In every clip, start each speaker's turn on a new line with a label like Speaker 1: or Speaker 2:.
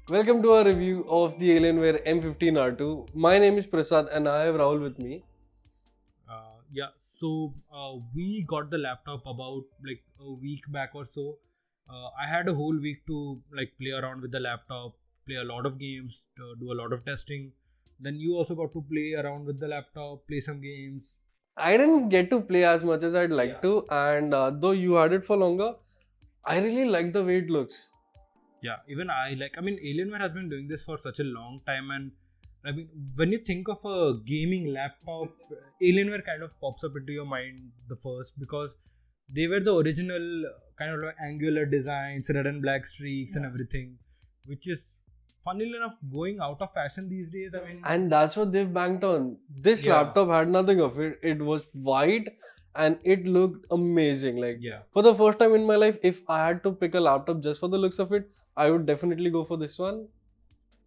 Speaker 1: Welcome to our review of the Alienware M15 R2. My name is Prasad and I have Rahul with me.
Speaker 2: We got the laptop about like a week back or so. I had a whole week to play around with the laptop, play a lot of games, do a lot of testing. Then you also got to play around with the laptop, play some games.
Speaker 1: I didn't get to play as much as I'd like to, and though you had it for longer, I really like the way it looks.
Speaker 2: Yeah, even Alienware has been doing this for such a long time, and I mean, when you think of a gaming laptop, Alienware kind of pops up into your mind the first because they were the original kind of like angular designs, red and black streaks, and everything, which is funnily enough going out of fashion these days.
Speaker 1: And that's what they've banked on. This
Speaker 2: Yeah.
Speaker 1: laptop had nothing of it. It was white and it looked amazing.
Speaker 2: Yeah.
Speaker 1: For the first time in my life, if I had to pick a laptop just for the looks of it, I would definitely go for this one.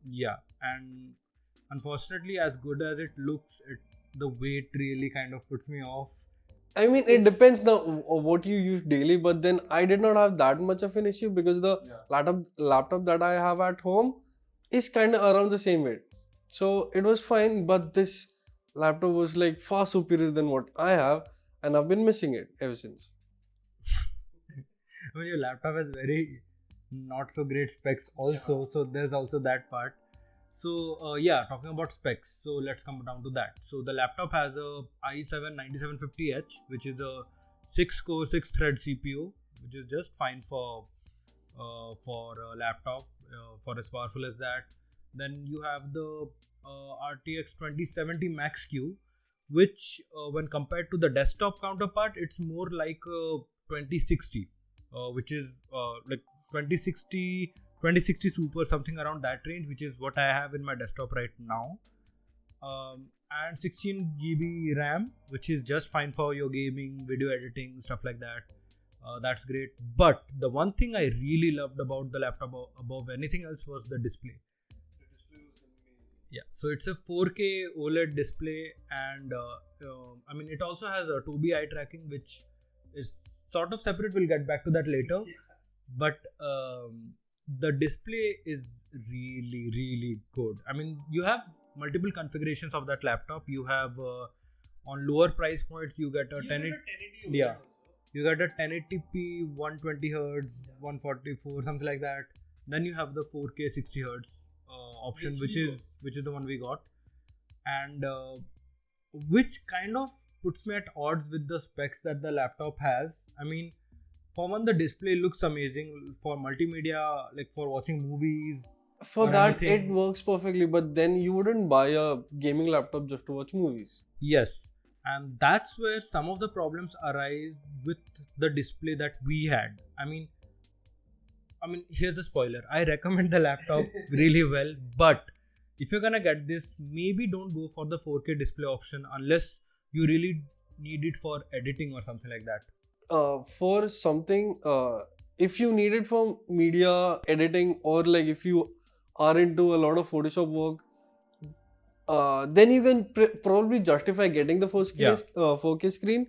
Speaker 2: Yeah, and unfortunately, as good as it looks, the weight really kind of puts me off.
Speaker 1: I mean, it depends now what you use daily, but then I did not have that much of an issue because the laptop that I have at home is kind of around the same weight. So it was fine, but this laptop was like far superior than what I have, and I've been missing it ever since.
Speaker 2: I mean, your laptop has very not so great specs also, so there's also that part. Talking about specs, so let's come down to that. So the laptop has a i7 9750H, which is a 6-core 6-thread CPU, which is just fine for a laptop, for as powerful as that. Then you have the RTX 2070 Max Q, which when compared to the desktop counterpart, it's more like a 2060, which is like 2060 Super, something around that range, which is what I have in my desktop right now. And 16 GB RAM, which is just fine for your gaming, video editing, stuff like that. That's great. But the one thing I really loved about the laptop above anything else was the display.
Speaker 3: The display was amazing.
Speaker 2: Yeah, so it's a 4K OLED display, and it also has a 2B eye tracking, which is sort of separate. We'll get back to that later.
Speaker 3: Yeah.
Speaker 2: But the display is really, really good. I mean, you have multiple configurations of that laptop. You have on lower price points, you get a 1080. Yeah. You got a 1080p 120 Hz, 144, something like that. Then you have the 4K 60 Hz option, which is the one we got, and which kind of puts me at odds with the specs that the laptop has. I mean, for one, the display looks amazing for multimedia, like for watching movies.
Speaker 1: For
Speaker 2: Or
Speaker 1: that,
Speaker 2: anything.
Speaker 1: it works perfectly, but then you wouldn't buy a gaming laptop just to watch movies.
Speaker 2: Yes, and that's where some of the problems arise with the display that we had. I mean, here's the spoiler. I recommend the laptop really well, but if you're gonna get this, maybe don't go for the 4K display option unless you really need it for editing or something like that.
Speaker 1: For something, if you need it for media editing, or like if you are into a lot of Photoshop work, then you can probably justify getting the 4K screen.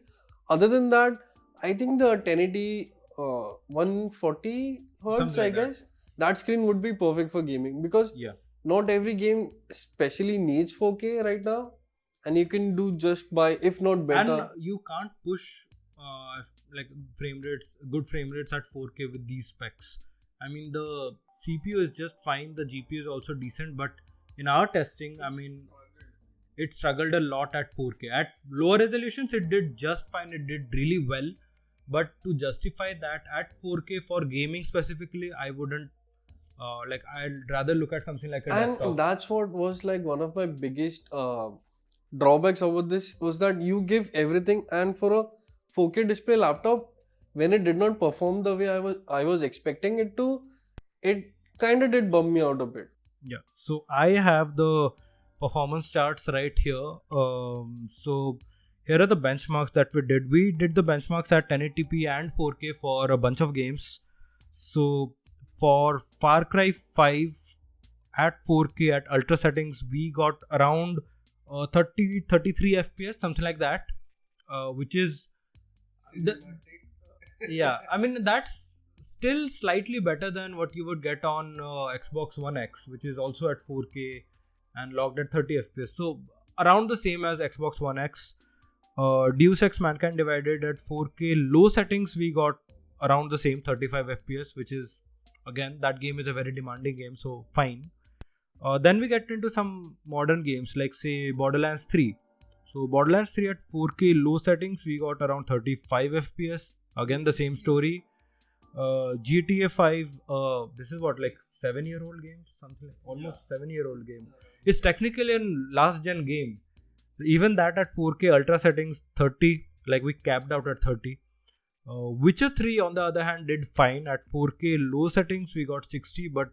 Speaker 1: Other than that, I think the 1080 140 Hz,
Speaker 2: Something like
Speaker 1: I guess, that screen would be perfect for gaming because
Speaker 2: Yeah.
Speaker 1: not every game especially needs 4K right now, and you can do just by, if not better.
Speaker 2: And you can't push good frame rates at 4K with these specs. I mean, the CPU is just fine, the GPU is also decent, but in our testing, it struggled a lot at 4K. At lower resolutions, it did just fine, it did really well, but to justify that at 4K for gaming specifically, I wouldn't. I'd rather look at something like a
Speaker 1: And
Speaker 2: desktop.
Speaker 1: that's what was like one of my biggest drawbacks over this was that you give everything, and for a 4K display laptop, when it did not perform the way I was expecting it to, it kind of did bum me out a bit.
Speaker 2: Yeah, so I have the performance charts right here. So here are the benchmarks that we did. We did the benchmarks at 1080p and 4K for a bunch of games. So for Far Cry 5 at 4K at ultra settings, we got around 33 FPS, something like that, which is
Speaker 3: Cinematic.
Speaker 2: yeah. I mean, that's still slightly better than what you would get on Xbox One X, which is also at 4K and locked at 30 FPS. So around the same as Xbox One X. Deus Ex Mankind Divided at 4K low settings, we got around the same 35 FPS, which is, again, that game is a very demanding game, so fine. Then we get into some modern games like, say, Borderlands 3. So Borderlands 3 at 4K low settings, we got around 35 FPS. Again, the same story. GTA 5, this is what, like 7-year-old game? Something like almost 7-year-old game. It's technically a last gen game. So even that at 4K ultra settings, 30, like we capped out at 30. Witcher 3 on the other hand did fine. At 4K low settings, we got 60, but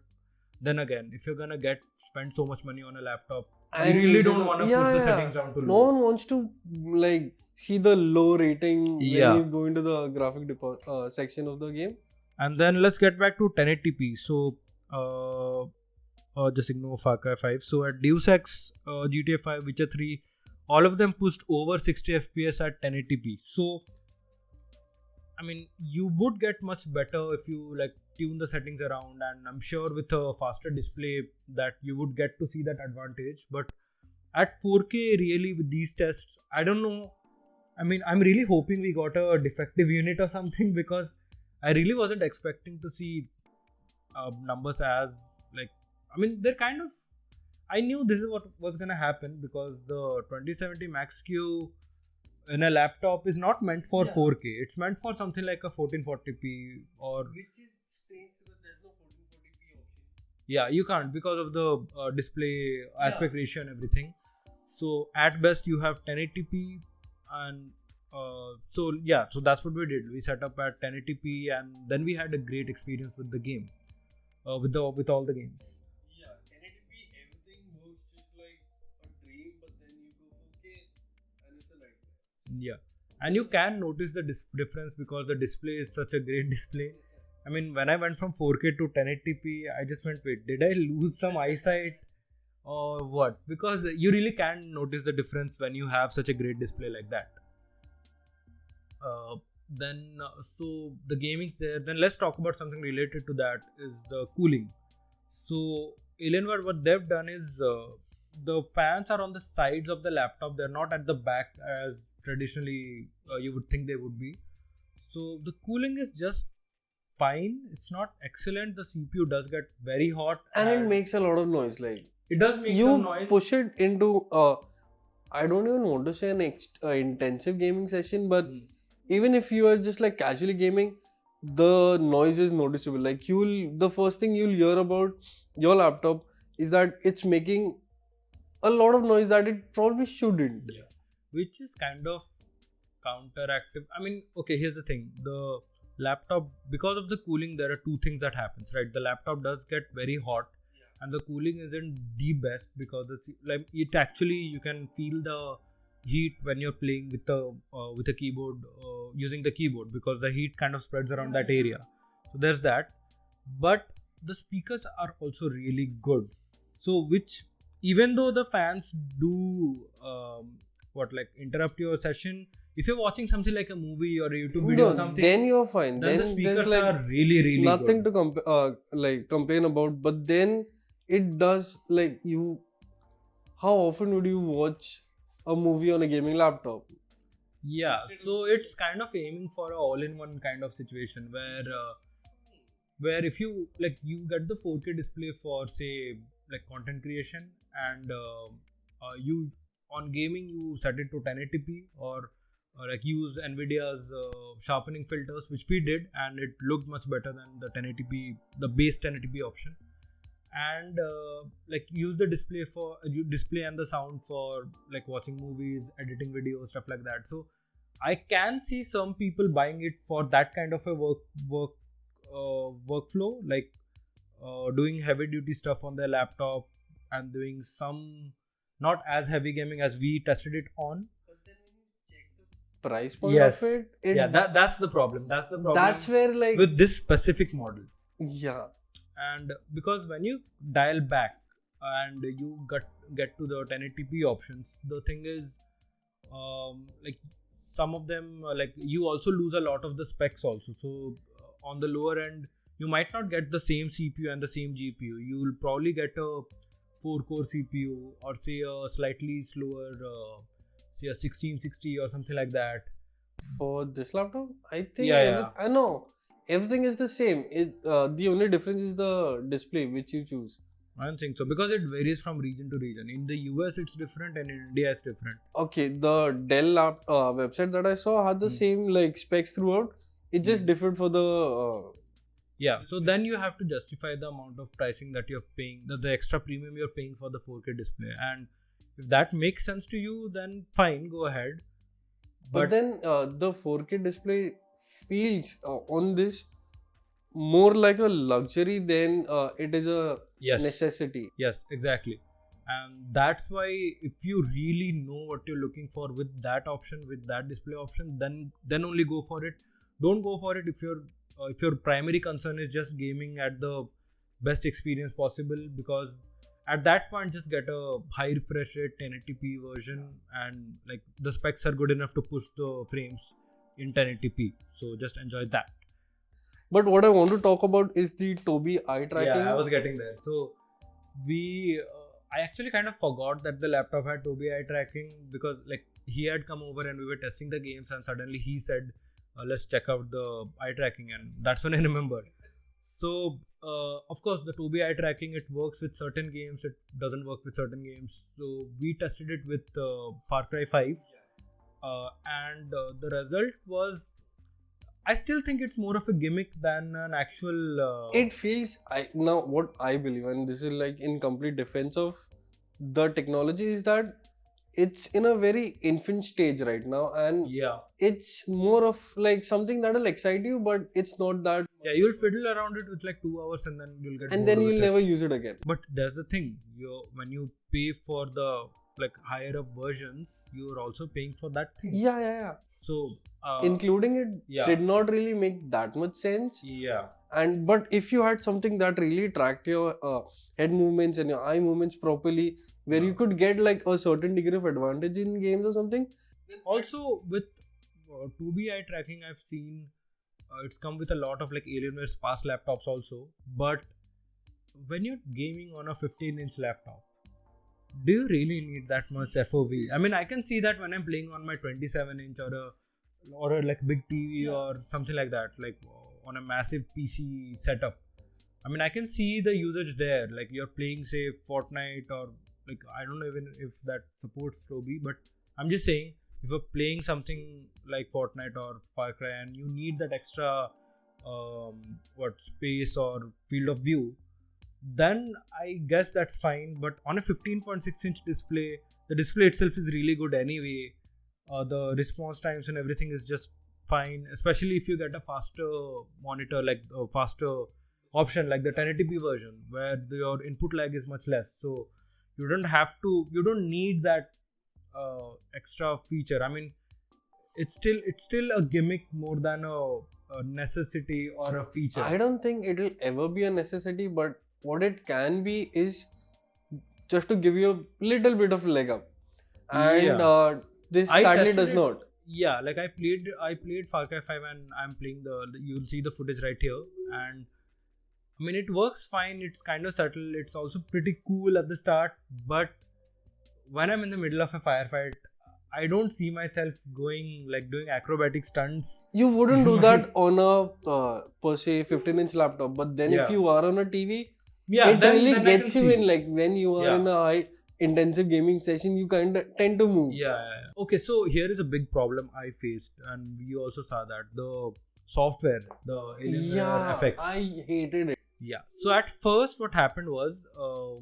Speaker 2: then again, if you're gonna spend so much money on a laptop, you really don't want to push the settings down to low.
Speaker 1: No one wants to like see the low rating when you go into the graphic section of the game.
Speaker 2: And then let's get back to 1080p. So just ignore Far Cry 5. So at Deus Ex, GTA 5, Witcher 3, all of them pushed over 60 FPS at 1080p. So I mean, you would get much better if you like tune the settings around, and I'm sure with a faster display that you would get to see that advantage. But at 4K, really, with these tests, I don't know. I mean, I'm really hoping we got a defective unit or something, because I really wasn't expecting to see numbers as like, I mean, they're kind of, I knew this is what was gonna happen, because the 2070 Max Q in a laptop is not meant for 4K. It's meant for something like a 1440p or...
Speaker 3: Which is strange because there's no 1440p option.
Speaker 2: Yeah, you can't because of the display aspect ratio and everything. So at best you have 1080p, and so that's what we did. We set up at 1080p, and then we had a great experience with the game, with all the games.
Speaker 3: Yeah, 1080p, everything works just like a dream, but then you go 4K and it's a nightmare.
Speaker 2: Yeah, and you can notice the difference because the display is such a great display. I mean, when I went from 4K to 1080p, I just went, wait, did I lose some eyesight or what? Because you really can notice the difference when you have such a great display like that. So the gaming's there. Then let's talk about something related to that, is the cooling. So Alienware, what they've done is the fans are on the sides of the laptop. They're not at the back as traditionally you would think they would be. So the cooling is just fine. It's not excellent. The CPU does get very hot,
Speaker 1: and it makes a lot of noise. Like,
Speaker 2: it does make
Speaker 1: you
Speaker 2: some noise.
Speaker 1: Push it into I don't even want to say an intensive gaming session, but even if you are just like casually gaming, the noise is noticeable. Like, the first thing you'll hear about your laptop is that it's making a lot of noise that it probably shouldn't.
Speaker 2: Yeah. Which is kind of counteractive. I mean, okay, here's the thing. The laptop, because of the cooling, there are two things that happens, right? The laptop does get very hot, and the cooling isn't the best because it's like, it actually, you can feel the heat when you're playing with a keyboard, using the keyboard, because the heat kind of spreads around that area. So there's that. But the speakers are also really good. So which, even though the fans do interrupt your session, if you're watching something like a movie or a YouTube video or something,
Speaker 1: then you're fine.
Speaker 2: Then the speakers are really, really
Speaker 1: nothing
Speaker 2: good.
Speaker 1: to complain about. But then it does, like, how often would you watch a movie on a gaming laptop?
Speaker 2: Yeah, so it's kind of aiming for a all-in-one kind of situation where if you you get the 4K display for, say, like content creation, and you on gaming you set it to 1080p or like use NVIDIA's sharpening filters, which we did, and it looked much better than the 1080p, the base 1080p option. And use the display and the sound for like watching movies, editing videos, stuff like that. So I can see some people buying it for that kind of a workflow, like doing heavy duty stuff on their laptop and doing some not as heavy gaming as we tested it on.
Speaker 3: But then when you check the
Speaker 1: price point of it,
Speaker 2: that's the problem.
Speaker 1: That's where, like,
Speaker 2: with this specific model.
Speaker 1: Yeah.
Speaker 2: And because when you dial back and you get to the 1080p options, the thing is, like some of them, like you also lose a lot of the specs also. So on the lower end, you might not get the same CPU and the same GPU. You will probably get a 4-core CPU or say a slightly slower, say a 1660 or something like that.
Speaker 1: For this laptop, I think
Speaker 2: Yeah.
Speaker 1: I know everything is the same. The only difference is the display which you choose.
Speaker 2: I don't think so because it varies from region to region. In the US, it's different, and in India, it's different.
Speaker 1: Okay, the Dell website that I saw had the same like specs throughout. It just differed for the
Speaker 2: Yeah, so then you have to justify the amount of pricing that you're paying, the extra premium you're paying for the 4K display. And if that makes sense to you, then fine, go ahead.
Speaker 1: But then the 4K display feels on this more like a luxury than it is a
Speaker 2: Yes.
Speaker 1: necessity.
Speaker 2: Yes, exactly. And that's why if you really know what you're looking for with that option, with that display option, then only go for it. Don't go for it if your primary concern is just gaming at the best experience possible, because at that point just get a high refresh rate 1080p version, and like the specs are good enough to push the frames in 1080p. So just enjoy that.
Speaker 1: But what I want to talk about is the Tobii eye tracking.
Speaker 2: Yeah, I was getting there. So I actually kind of forgot that the laptop had Tobii eye tracking, because like he had come over and we were testing the games, and suddenly he said, let's check out the eye tracking, and that's when I remembered. So of course the Tobii eye tracking, it works with certain games, it doesn't work with certain games. So we tested it with Far Cry 5, and the result was, I still think it's more of a gimmick than an actual.
Speaker 1: It feels now what I believe, and this is like in complete defense of the technology, is that it's in a very infant stage right now, and
Speaker 2: Yeah.
Speaker 1: it's more of like something that will excite you, but it's not that.
Speaker 2: Yeah, you'll fiddle around it with like 2 hours and then you'll get
Speaker 1: And
Speaker 2: bored
Speaker 1: then
Speaker 2: with
Speaker 1: you'll
Speaker 2: it.
Speaker 1: never use it again.
Speaker 2: But there's the thing, when you pay for the like higher up versions, you're also paying for that thing.
Speaker 1: Yeah.
Speaker 2: So
Speaker 1: Including it
Speaker 2: yeah.
Speaker 1: did not really make that much sense.
Speaker 2: Yeah.
Speaker 1: But if you had something that really tracked your head movements and your eye movements properly, where you could get like a certain degree of advantage in games or something.
Speaker 2: Also with 2B eye tracking, I've seen it's come with a lot of like Alienware's past laptops also. But when you're gaming on a 15-inch laptop, do you really need that much FOV? I mean, I can see that when I'm playing on my 27-inch or a like big TV or something like that, like on a massive PC setup. I mean, I can see the usage there. Like you're playing, say, Fortnite, or like I don't know even if that supports Tobii, but I'm just saying, if you're playing something like Fortnite or Far Cry and you need that extra space or field of view, then I guess that's fine. But on a 15.6-inch display, the display itself is really good anyway. The response times and everything is just fine, especially if you get a faster monitor, like a faster option like the 1080p version, where your input lag is much less. So you don't need that extra feature. I mean, it's still a gimmick more than a necessity or a feature.
Speaker 1: I don't think it will ever be a necessity, but what it can be is just to give you a little bit of leg up, and this sadly does not.
Speaker 2: Yeah, like I played Far Cry 5 and I'm playing you'll see the footage right here, and I mean it works fine. It's kind of subtle. It's also pretty cool at the start, but when I'm in the middle of a firefight, I don't see myself doing acrobatic stunts.
Speaker 1: You wouldn't do that on a per se 15-inch laptop, but then if you are on a TV, it really gets you in. Like when you are in a high intensive gaming session, you kind of tend to move.
Speaker 2: Yeah. Okay, so here is a big problem I faced, and we also saw that the software, the Alienware FX.
Speaker 1: I hated it.
Speaker 2: Yeah. So at first, what happened was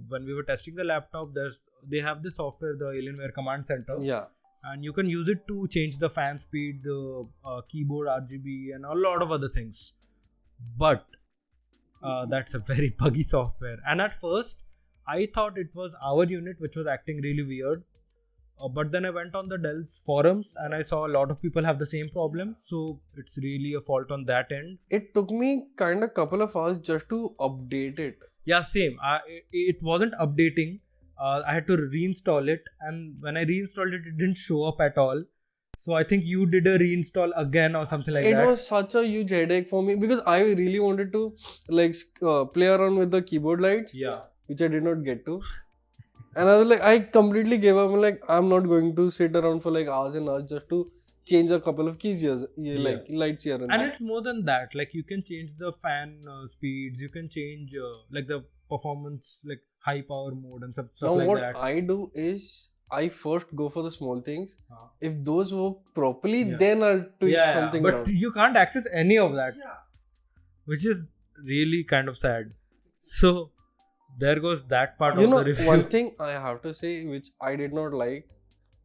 Speaker 2: when we were testing the laptop, they have the software, the Alienware Command Center.
Speaker 1: Yeah.
Speaker 2: And you can use it to change the fan speed, the keyboard RGB, and a lot of other things. But that's a very buggy software. And at first, I thought it was our unit which was acting really weird. But then I went on the Dell's forums and I saw a lot of people have the same problem. So it's really a fault on that end.
Speaker 1: It took me kind of couple of hours just to update it.
Speaker 2: Yeah, same. It wasn't updating. I had to reinstall it, and when I reinstalled it, it didn't show up at all. So I think you did a reinstall again or something like
Speaker 1: It
Speaker 2: that.
Speaker 1: was such a huge headache for me because I really wanted to like play around with the keyboard lights,
Speaker 2: Yeah.
Speaker 1: which I did not get to. And I was like, I completely gave up. I'm like, I'm not going to sit around for like hours and hours just to change a couple of keys here, like lights here and
Speaker 2: And
Speaker 1: there.
Speaker 2: it's more than that. Like you can change the fan speeds. You can change like the performance, like high power mode and stuff
Speaker 1: Now
Speaker 2: like
Speaker 1: what
Speaker 2: that.
Speaker 1: I do is I first go for the small things.
Speaker 2: Uh,
Speaker 1: If those work properly,
Speaker 2: Yeah.
Speaker 1: then I'll tweak something
Speaker 2: but
Speaker 1: around.
Speaker 2: you can't access any of that, which is really kind of sad. So there goes that part
Speaker 1: You
Speaker 2: of
Speaker 1: know,
Speaker 2: the review.
Speaker 1: one thing I have to say which I did not like,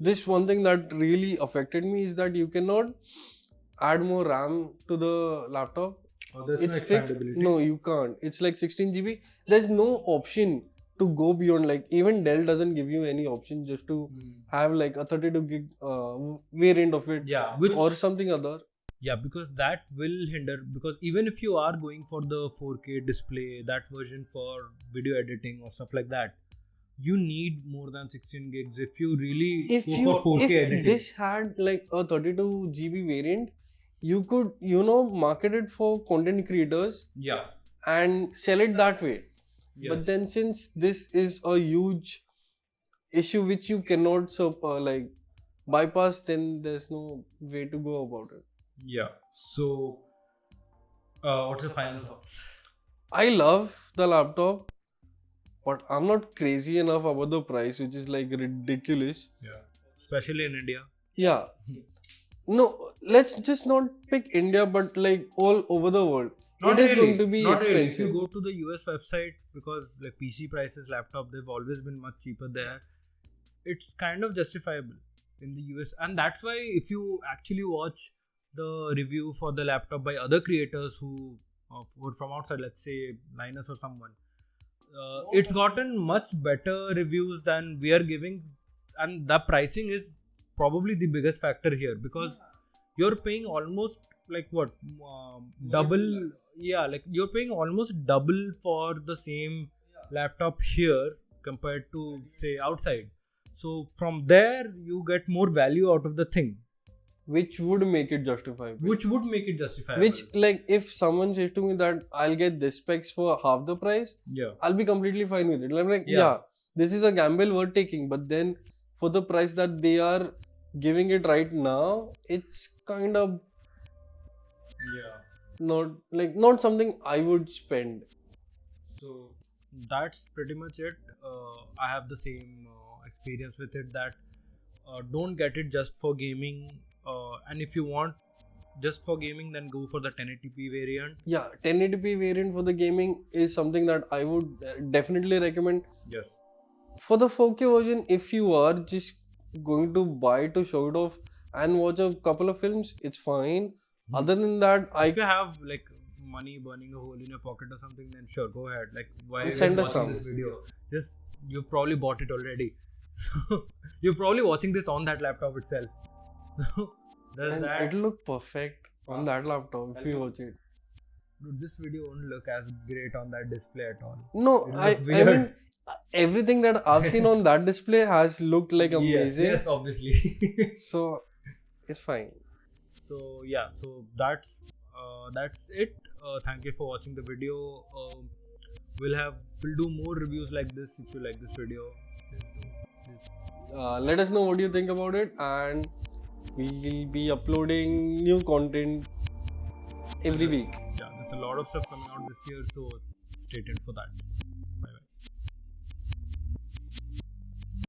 Speaker 1: this one thing that really affected me is that you cannot add more RAM to the laptop.
Speaker 2: Oh, there's
Speaker 1: It's
Speaker 2: no
Speaker 1: fixed.
Speaker 2: expandability.
Speaker 1: No, you can't. It's like 16 GB. There's no option to go beyond. Like even Dell doesn't give you any option just to have like a 32 gig variant of it
Speaker 2: Yeah, which
Speaker 1: or something other.
Speaker 2: yeah, because that will hinder. Because even if you are going for the 4K display, that version for video editing or stuff like that, you need more than 16 gigs if you really
Speaker 1: If
Speaker 2: go for 4K
Speaker 1: if
Speaker 2: editing.
Speaker 1: this had like a 32 GB variant, you could market it for content creators
Speaker 2: Yeah.
Speaker 1: and sell it that way.
Speaker 2: Yes.
Speaker 1: But then since this is a huge issue which you cannot like bypass, then there's no way to go about it.
Speaker 2: Yeah. So, what's your final thoughts?
Speaker 1: I love the laptop, but I'm not crazy enough about the price, which is like ridiculous.
Speaker 2: Yeah. Especially in India.
Speaker 1: Yeah. No, let's just not pick India, but like all over the world. It is going to be
Speaker 2: Not really. If
Speaker 1: expensive.
Speaker 2: you go to the US website, because like PC prices, laptop, they've always been much cheaper there. It's kind of justifiable in the US, and that's why if you actually watch the review for the laptop by other creators who are from outside, let's say Linus or someone, it's gotten much better reviews than we are giving, and the pricing is probably the biggest factor here because you're paying almost like what double. Yeah, like you're paying almost double for the same laptop here compared to say outside. So from there you get more value out of the thing,
Speaker 1: Which would make it justifiable.
Speaker 2: which would make it justifiable.
Speaker 1: Which, like, if someone says to me that I'll get this specs for half the price,
Speaker 2: Yeah.
Speaker 1: I'll be completely fine with it. I'm like,
Speaker 2: Yeah.
Speaker 1: yeah, this is a gamble worth taking. But then for the price that they are giving it right now, it's kind of
Speaker 2: Yeah.
Speaker 1: not something I would spend.
Speaker 2: So that's pretty much it. I have the same experience with it that don't get it just for gaming. And if you want just for gaming, then go for the 1080p variant.
Speaker 1: Yeah, 1080p variant for the gaming is something that I would definitely recommend.
Speaker 2: Yes.
Speaker 1: For the 4K version, if you are just going to buy to show it off and watch a couple of films, it's fine. Other than that,
Speaker 2: If you have like money burning a hole in your pocket or something, then sure, go ahead. Like, why are you
Speaker 1: Send us
Speaker 2: watching
Speaker 1: some.
Speaker 2: this video? Just you've probably bought it already, so you're probably watching this on that laptop itself. So there's
Speaker 1: and
Speaker 2: that.
Speaker 1: it'll look perfect on that laptop if you watch it.
Speaker 2: Dude, this video won't look as great on that display at all.
Speaker 1: No,
Speaker 2: It'll
Speaker 1: I
Speaker 2: look weird.
Speaker 1: mean everything that I've seen on that display has looked like amazing.
Speaker 2: Yes, obviously.
Speaker 1: So it's fine.
Speaker 2: So yeah, so that's it. Thank you for watching the video. We'll do more reviews like this. If you like this video, please.
Speaker 1: Let us know what you think about it, and we'll be uploading new content every week.
Speaker 2: Yeah, there's a lot of stuff coming out this year, so stay tuned for that.